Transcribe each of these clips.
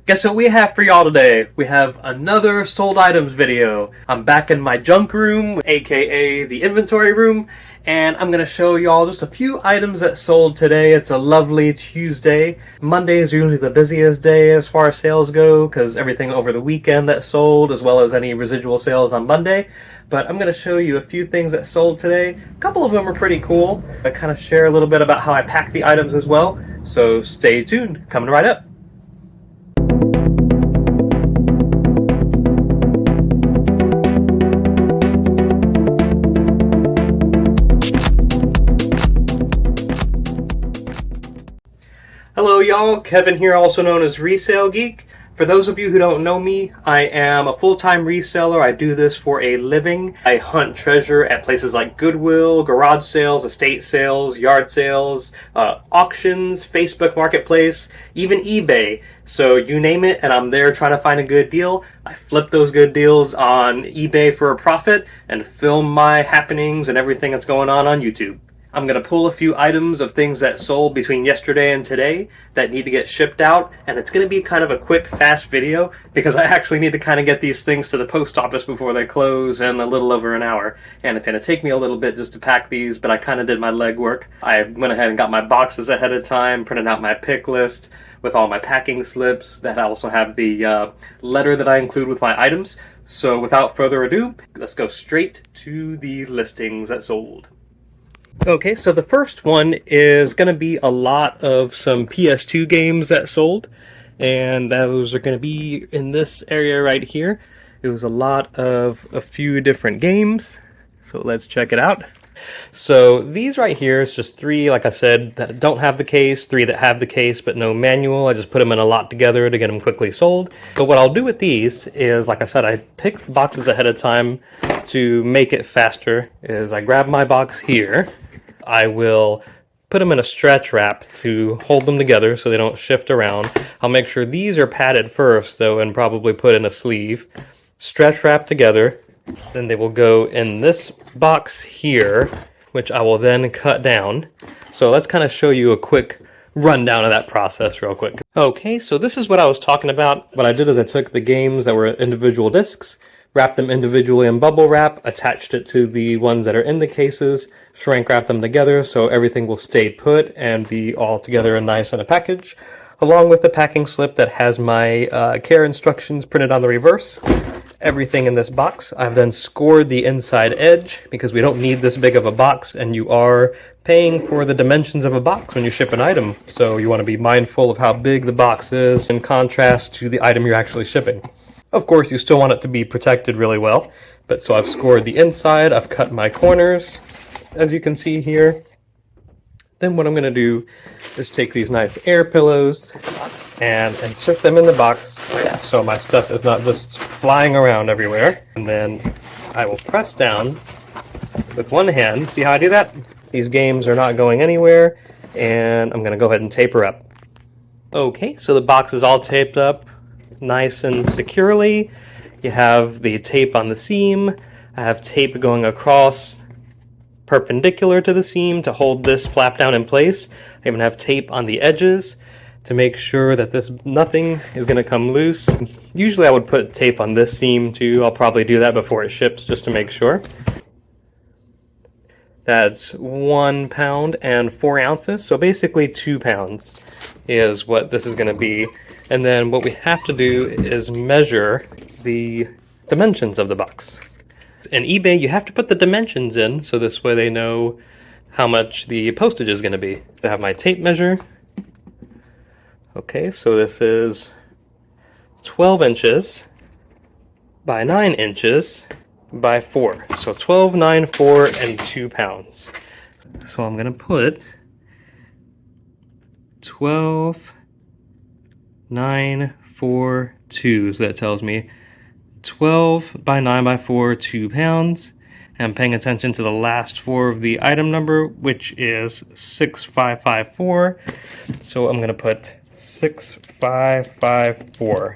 Guess what we have for y'all today? We have another sold items video. I'm back in my junk room, aka the inventory room, and I'm gonna show y'all just a few items that sold today. It's a lovely Tuesday. Monday is usually the busiest day as far as sales go, because everything over the weekend that sold, as well as any residual sales on Monday. But I'm gonna show you a few things that sold today. A couple of them are pretty cool. I kind of share a little bit about how I pack the items as well. So stay tuned, coming right up. Hello y'all, Kevin here, also known as Resale Geek. For those of you who don't know me, I am a full-time reseller. I do this for a living. I hunt treasure at places like Goodwill, garage sales, estate sales, yard sales, auctions, Facebook Marketplace, even eBay. So you name it, and I'm there trying to find a good deal. I flip those good deals on eBay for a profit and film my happenings and everything that's going on YouTube. I'm going to pull a few items of things that sold between yesterday and today that need to get shipped out, and it's going to be kind of a quick, fast video because I actually need to kind of get these things to the post office before they close in a little over an hour, and it's going to take me a little bit just to pack these, but I kind of did my legwork. I went ahead and got my boxes ahead of time, printed out my pick list with all my packing slips that also have the letter that I include with my items. So without further ado, let's go straight to the listings that sold. Okay, so the first one is going to be a lot of some PS2 games that sold, and those are going to be in this area right here. It was a lot of a few different games, so let's check it out. So these right here is just three, like I said, that don't have the case, three that have the case but no manual. I just put them in a lot together to get them quickly sold. So what I'll do with these is, like I said, I pick the boxes ahead of time to make it faster. Is I grab my box here, I will put them in a stretch wrap to hold them together so they don't shift around. I'll make sure these are padded first though and probably put in a sleeve. Stretch wrap together, then they will go in this box here, which I will then cut down. So let's kind of show you a quick rundown of that process real quick. Okay, so this is what I was talking about. What I did is I took the games that were individual discs, wrapped them individually in bubble wrap, attached it to the ones that are in the cases, shrink wrap them together so everything will stay put and be all together and nice in a package, along with the packing slip that has my care instructions printed on the reverse. Everything in this box. I've then scored the inside edge because we don't need this big of a box, and you are paying for the dimensions of a box when you ship an item. So you want to be mindful of how big the box is in contrast to the item you're actually shipping. Of course, you still want it to be protected really well, but so I've scored the inside, I've cut my corners, as you can see here. Then what I'm going to do is take these nice air pillows and insert them in the box so my stuff is not just flying around everywhere. And then I will press down with one hand. See how I do that? These games are not going anywhere, and I'm going to go ahead and tape her up. Okay, so the box is all taped up nice and securely. You have the tape on the seam. I have tape going across perpendicular to the seam to hold this flap down in place. I even have tape on the edges to make sure that nothing is going to come loose. Usually I would put tape on this seam too. I'll probably do that before it ships just to make sure. That's 1 pound and 4 ounces. So basically 2 pounds is what this is going to be. And then what we have to do is measure the dimensions of the box. In eBay, you have to put the dimensions in, so this way they know how much the postage is going to be. I have my tape measure. Okay, so this is 12 inches by 9 inches by 4. So 12, 9, 4, and 2 pounds. So I'm going to put 12, 9, 4, 2. So that tells me 12 by 9 by 4, 2 pounds. I'm paying attention to the last 4 of the item number, which is 6554. So I'm going to put 6554.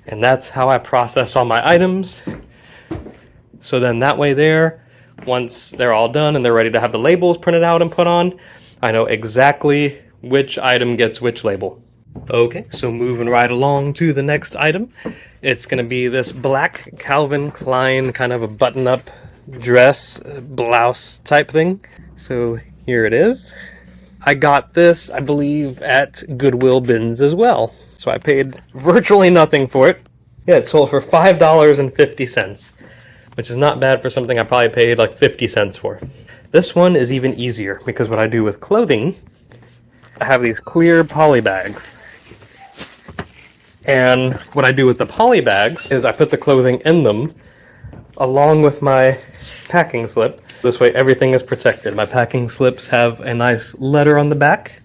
And that's how I process all my items. So then that way there, once they're all done and they're ready to have the labels printed out and put on, I know exactly which item gets which label. Okay, so moving right along to the next item. It's going to be this black Calvin Klein kind of a button-up dress, blouse type thing. So here it is. I got this, I believe, at Goodwill bins as well. So I paid virtually nothing for it. Yeah, it sold for $5.50, which is not bad for something I probably paid like 50 cents for. This one is even easier because what I do with clothing, I have these clear poly bags. And what I do with the poly bags is I put the clothing in them along with my packing slip. This way everything is protected. My packing slips have a nice letter on the back.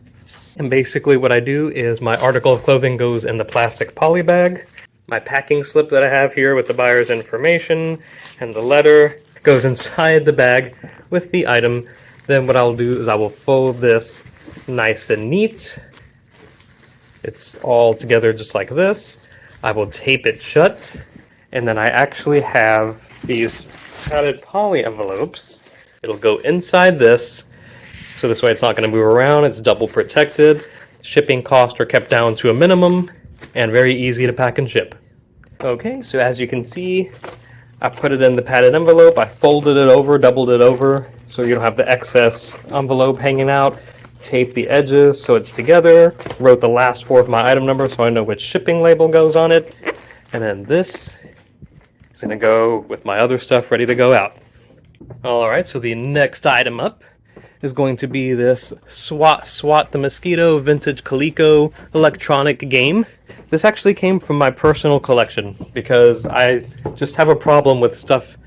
And basically what I do is my article of clothing goes in the plastic poly bag. My packing slip that I have here with the buyer's information and the letter goes inside the bag with the item. Then what I'll do is I will fold this nice and neat. It's all together just like this. I will tape it shut, and then I actually have these padded poly envelopes. It'll go inside this, so this way it's not going to move around. It's double protected. Shipping costs are kept down to a minimum, and very easy to pack and ship. Okay, so as you can see, I put it in the padded envelope. I folded it over, doubled it over, so you don't have the excess envelope hanging out. Tape the edges so it's together. Wrote the last four of my item number so I know which shipping label goes on it. And then this is going to go with my other stuff ready to go out. Alright, so the next item up is going to be this Swat the Mosquito Vintage Coleco electronic game. This actually came from my personal collection because I just have a problem with stuff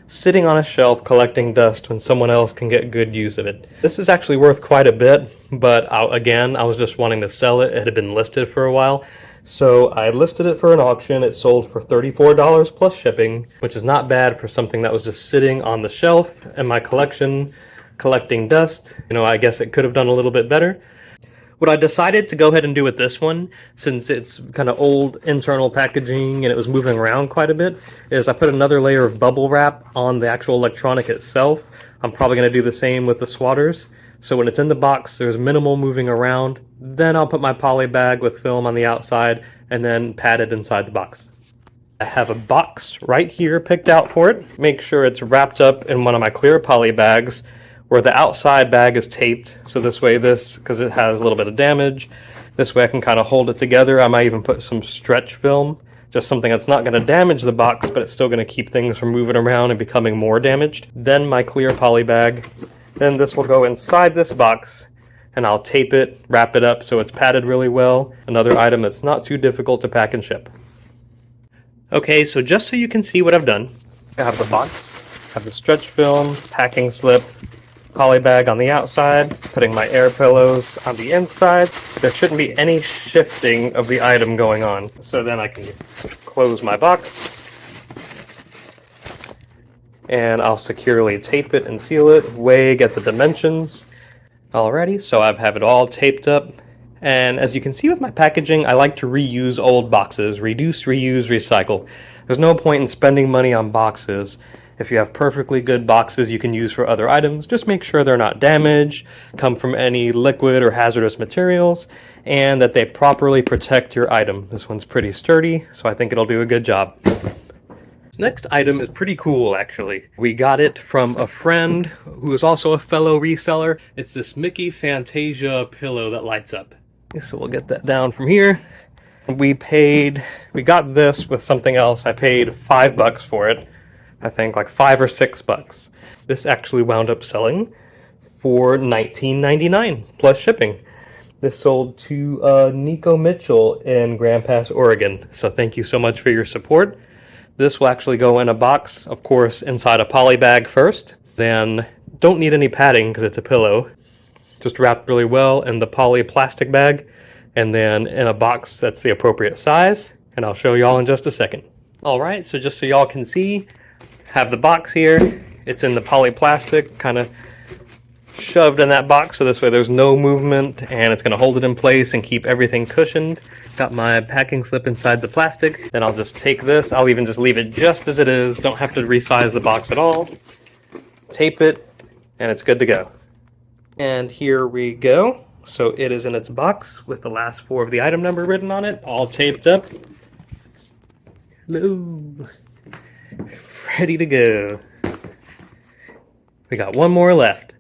sitting on a shelf collecting dust when someone else can get good use of it. This is actually worth quite a bit, but again, I was just wanting to sell it. It had been listed for a while, so I listed it for an auction. It sold for $34 plus shipping, which is not bad for something that was just sitting on the shelf in my collection collecting dust. You know, I guess it could have done a little bit better. What I decided to go ahead and do with this one, since it's kind of old internal packaging and it was moving around quite a bit, is I put another layer of bubble wrap on the actual electronic itself. I'm probably going to do the same with the swatters. So when it's in the box, there's minimal moving around. Then I'll put my poly bag with film on the outside and then pad it inside the box. I have a box right here picked out for it. Make sure it's wrapped up in one of my clear poly bags, where the outside bag is taped, so this way because it has a little bit of damage, this way I can kind of hold it together. I might even put some stretch film, just something that's not going to damage the box, but it's still going to keep things from moving around and becoming more damaged. Then my clear poly bag, then this will go inside this box, and I'll tape it, wrap it up so it's padded really well. Another item that's not too difficult to pack and ship. Okay, so just so you can see what I've done, I have the box, I have the stretch film, packing slip, poly bag on the outside, putting my air pillows on the inside. There shouldn't be any shifting of the item going on. So then I can close my box and I'll securely tape it and seal it, get the dimensions. Alrighty, so I have it all taped up. And as you can see with my packaging, I like to reuse old boxes. Reduce, reuse, recycle. There's no point in spending money on boxes. If you have perfectly good boxes you can use for other items, just make sure they're not damaged, come from any liquid or hazardous materials, and that they properly protect your item. This one's pretty sturdy, so I think it'll do a good job. This next item is pretty cool, actually. We got it from a friend who is also a fellow reseller. It's this Mickey Fantasia pillow that lights up. So we'll get that down from here. We got this with something else. I paid $5 for it. I think like $5 or $6. This actually wound up selling for $19.99 plus shipping. This sold to Nico Mitchell in Grand Pass, Oregon. So thank you so much for your support. This will actually go in a box, of course, inside a poly bag first. Then don't need any padding because it's a pillow. Just wrapped really well in the poly plastic bag, and then in a box that's the appropriate size. And I'll show y'all in just a second. All right, so just so y'all can see, have the box here. It's in the poly plastic, kind of shoved in that box, so this way there's no movement and it's going to hold it in place and keep everything cushioned. Got my packing slip inside the plastic. Then I'll just take this. I'll even just leave it just as it is. Don't have to resize the box at all. Tape it, and it's good to go. And here we go. So it is in its box with the last 4 of the item number written on it, all taped up. Hello. Ready to go. We got one more left.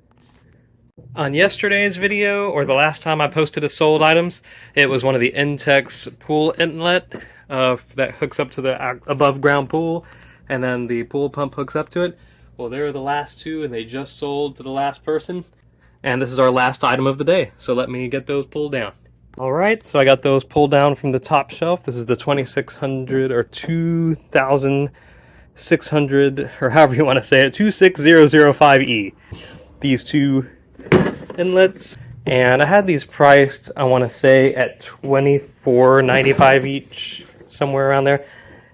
On yesterday's video, or the last time I posted a sold items, it was one of the Intex pool inlet that hooks up to the above ground pool, and then the pool pump hooks up to it. Well, there are the last 2, and they just sold to the last person. And this is our last item of the day, so let me get those pulled down. Alright, so I got those pulled down from the top shelf. This is the 2600 or 2600, or however you want to say it, 26005E. These 2 inlets, and I had these priced, I want to say, at $24.95 each, somewhere around there,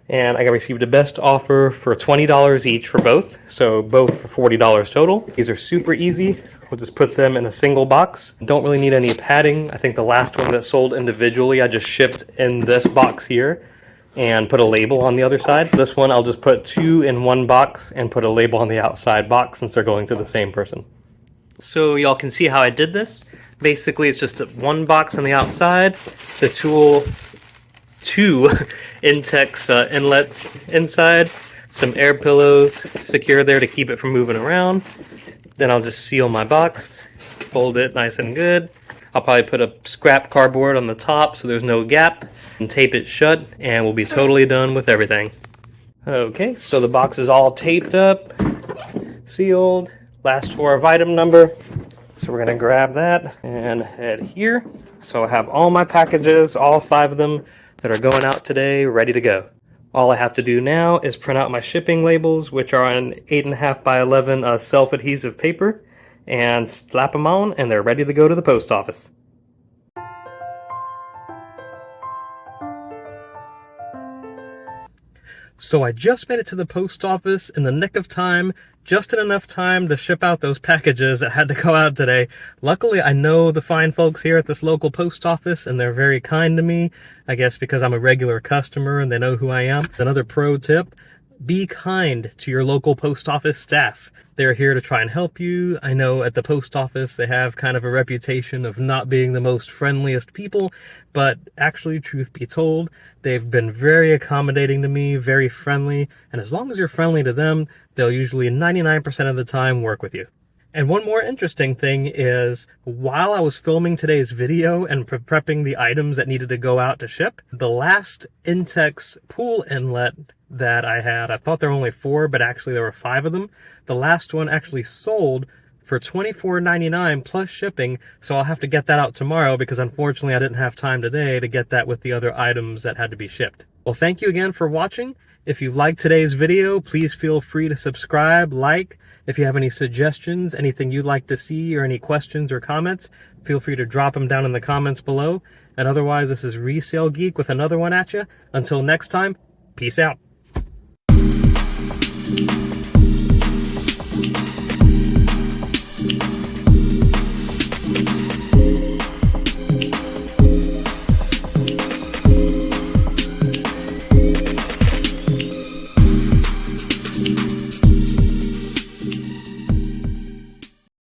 and I received a best offer for $20 each for both, so both for $40 total. These are super easy. We'll just put them in a single box. Don't really need any padding. I think the last one that sold individually, I just shipped in this box here and put a label on the other side. This one I'll just put 2 in one box and put a label on the outside box since they're going to the same person. So y'all can see how I did this. Basically, it's just one box on the outside, the 2 Intex inlets inside, some air pillows secure there to keep it from moving around. Then I'll just seal my box, fold it nice and good. I'll probably put a scrap cardboard on the top so there's no gap, and tape it shut, and we'll be totally done with everything. Okay, so the box is all taped up, sealed. Last 4 of item number, so we're going to grab that and head here. So I have all my packages, all 5 of them that are going out today, ready to go. All I have to do now is print out my shipping labels, which are on 8.5 by 11 self-adhesive paper, and slap them on, and they're ready to go to the post office. So I just made it to the post office in the nick of time, just in enough time to ship out those packages that had to go out today. Luckily, I know the fine folks here at this local post office, and they're very kind to me, I guess because I'm a regular customer and they know who I am. Another pro tip, be kind to your local post office staff. They're here to try and help you. I know at the post office they have kind of a reputation of not being the most friendliest people, but actually, truth be told, they've been very accommodating to me, very friendly, and as long as you're friendly to them, they'll usually 99% of the time work with you. And one more interesting thing is, while I was filming today's video and prepping the items that needed to go out to ship, the last Intex pool inlet that I had, I thought there were only 4, but actually there were 5 of them. The last one actually sold for $24.99 plus shipping, so I'll have to get that out tomorrow because unfortunately I didn't have time today to get that with the other items that had to be shipped. Well, thank you again for watching. If you liked today's video, please feel free to subscribe, like. If you have any suggestions, anything you'd like to see, or any questions or comments, feel free to drop them down in the comments below. And otherwise, this is Resale Geek with another one at you. Until next time, peace out.